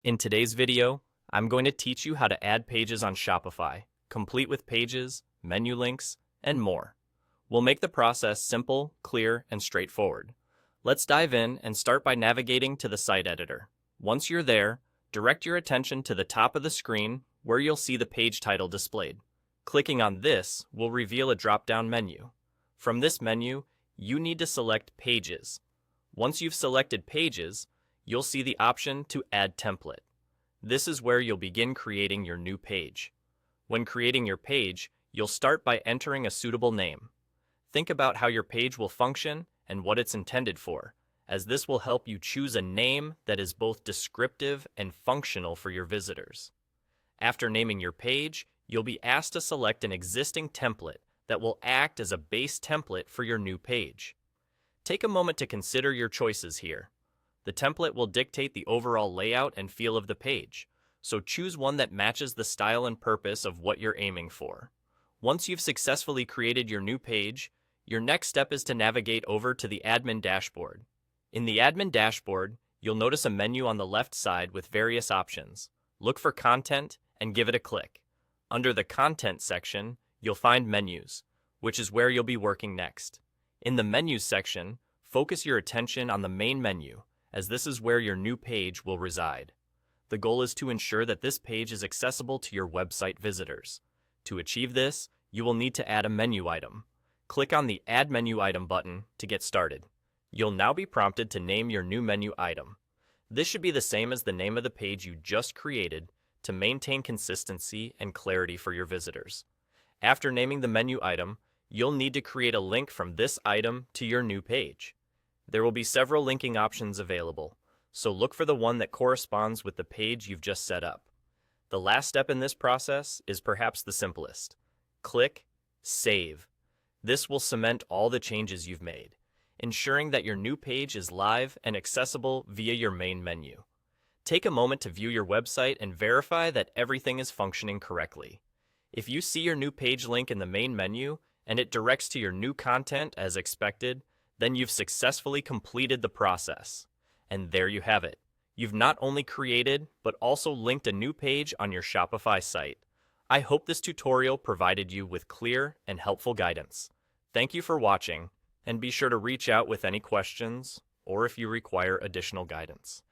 In today's video, I'm going to teach you how to add pages on Shopify, complete with pages, menu links, and more. We'll make the process simple, clear, and straightforward. Let's dive in and start by navigating to the site editor. Once you're there, direct your attention to the top of the screen where you'll see the page title displayed. Clicking on this will reveal a drop-down menu. From this menu, you need to select Pages. Once you've selected Pages, you'll see the option to Add Template. This is where you'll begin creating your new page. When creating your page, you'll start by entering a suitable name. Think about how your page will function and what it's intended for, as this will help you choose a name that is both descriptive and functional for your visitors. After naming your page, you'll be asked to select an existing template that will act as a base template for your new page. Take a moment to consider your choices here. The template will dictate the overall layout and feel of the page, so choose one that matches the style and purpose of what you're aiming for. Once you've successfully created your new page, your next step is to navigate over to the admin dashboard. In the admin dashboard, you'll notice a menu on the left side with various options. Look for Content and give it a click. Under the Content section, you'll find Menus, which is where you'll be working next. In the Menus section, focus your attention on the main menu, as this is where your new page will reside. The goal is to ensure that this page is accessible to your website visitors. To achieve this, you will need to add a menu item. Click on the Add Menu Item button to get started. You'll now be prompted to name your new menu item. This should be the same as the name of the page you just created to maintain consistency and clarity for your visitors. After naming the menu item, you'll need to create a link from this item to your new page. There will be several linking options available, so look for the one that corresponds with the page you've just set up. The last step in this process is perhaps the simplest. Click Save. This will cement all the changes you've made, ensuring that your new page is live and accessible via your main menu. Take a moment to view your website and verify that everything is functioning correctly. If you see your new page link in the main menu and it directs to your new content as expected, then you've successfully completed the process. And there you have it. You've not only created, but also linked a new page on your Shopify site. I hope this tutorial provided you with clear and helpful guidance. Thank you for watching, and be sure to reach out with any questions or if you require additional guidance.